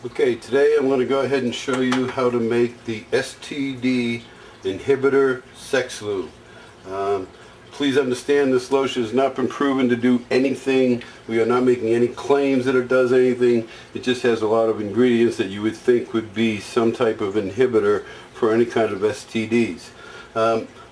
Okay, today I'm going to go ahead and show you how to make the STD inhibitor sex lube. Please understand this lotion has not been proven to do anything. We are not making any claims that it does anything. It just has a lot of ingredients that you would think would be some type of inhibitor for any kind of STDs.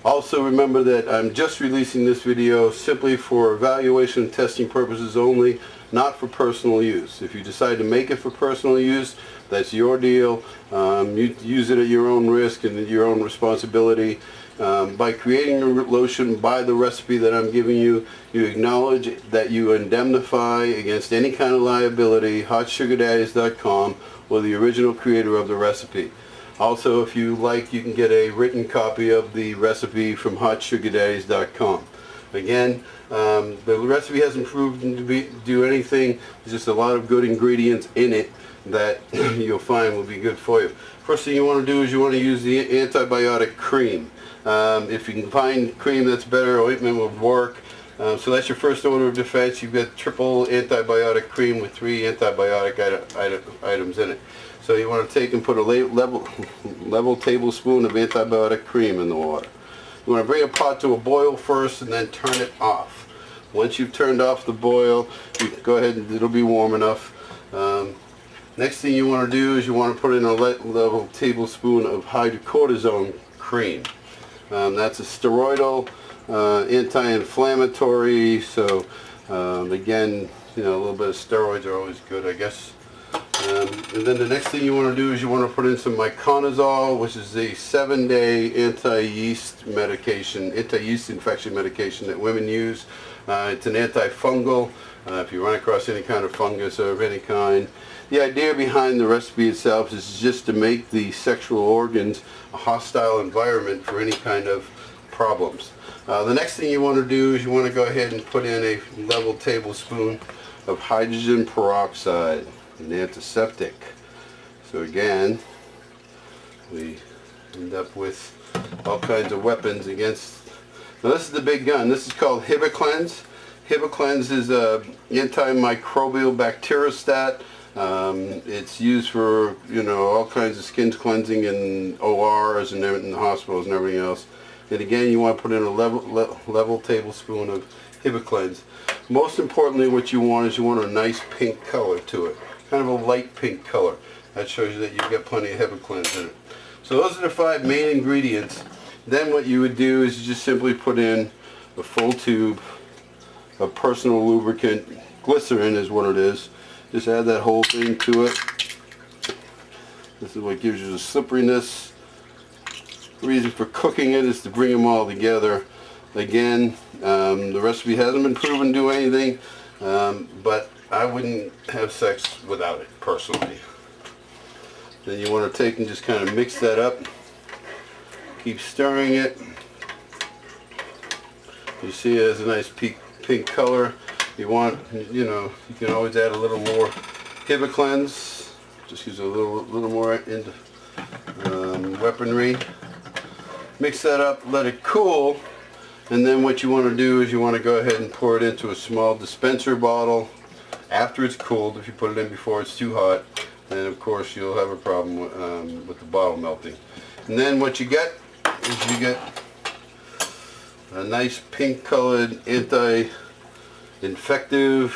Also remember that I'm just releasing this video simply for evaluation and testing purposes only, not for personal use. If you decide to make it for personal use, that's your deal. You use it at your own risk and at your own responsibility. By creating a lotion by the recipe that I'm giving you, you acknowledge that you indemnify against any kind of liability, hotsugardaddies.com, or the original creator of the recipe. Also, if you like, you can get a written copy of the recipe from hotsugardaddies.com. Again, the recipe hasn't proven to do anything. There's just a lot of good ingredients in it that you'll find will be good for you. First thing you want to do is you want to use the antibiotic cream. If you can find cream that's better, ointment would work. So that's your first order of defense. You've got triple antibiotic cream with 3 antibiotic items in it. So you want to take and put a level tablespoon of antibiotic cream in the water. You want to bring a pot to a boil first and then turn it off. Once you've turned off the boil, you can go ahead and it'll be warm enough. Next thing you want to do is you want to put in a level tablespoon of hydrocortisone cream. That's a steroidal, anti-inflammatory, so again, you know, a little bit of steroids are always good, I guess. And then the next thing you want to do is you want to put in some miconazole, which is a 7-day anti-yeast medication, anti-yeast infection medication that women use. It's an antifungal. If you run across any kind of fungus of any kind. The idea behind the recipe itself is just to make the sexual organs a hostile environment for any kind of problems. The next thing you want to do is you want to go ahead and put in a level tablespoon of hydrogen peroxide, an antiseptic. So again, we end up with all kinds of weapons against. Now this is the big gun. This is called Hibiclens. Hibiclens is an antimicrobial bacteriostat. It's used for, you know, all kinds of skin cleansing in ORs and in the hospitals and everything else. And again, you want to put in a level tablespoon of Hibiclens. Most importantly, what you want is you want a nice pink color to it, kind of a light pink color. That shows you that you've got plenty of Hibiclens in it. So those are the 5 main ingredients. Then what you would do is you just simply put in a full tube of personal lubricant. Glycerin is what it is. Just add that whole thing to it. This is what gives you the slipperiness. The reason for cooking it is to bring them all together. Again, the recipe hasn't been proven to do anything, but I wouldn't have sex without it, personally. Then you want to take and just kind of mix that up. Keep stirring it. You see it has a nice pink color. You want, you know, you can always add a little more Hibiclens. Just use a little more into weaponry. Mix that up, let it cool, and then what you want to do is you want to go ahead and pour it into a small dispenser bottle after it's cooled. If you put it in before it's too hot, then of course you'll have a problem with the bottle melting. And then what you get is you get a nice pink colored anti-infective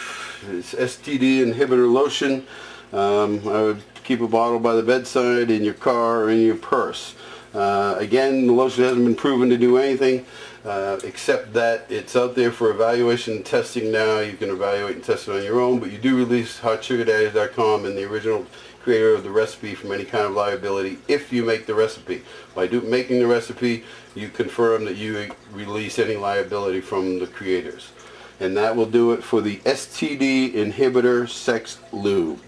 STD inhibitor lotion. I would keep a bottle by the bedside, in your car, or in your purse. Again, the lotion hasn't been proven to do anything except that it's out there for evaluation and testing now. You can evaluate and test it on your own, but you do release hotsugardaddies.com and the original creator of the recipe from any kind of liability if you make the recipe. By making the recipe, you confirm that you release any liability from the creators. And that will do it for the STD inhibitor sex lube.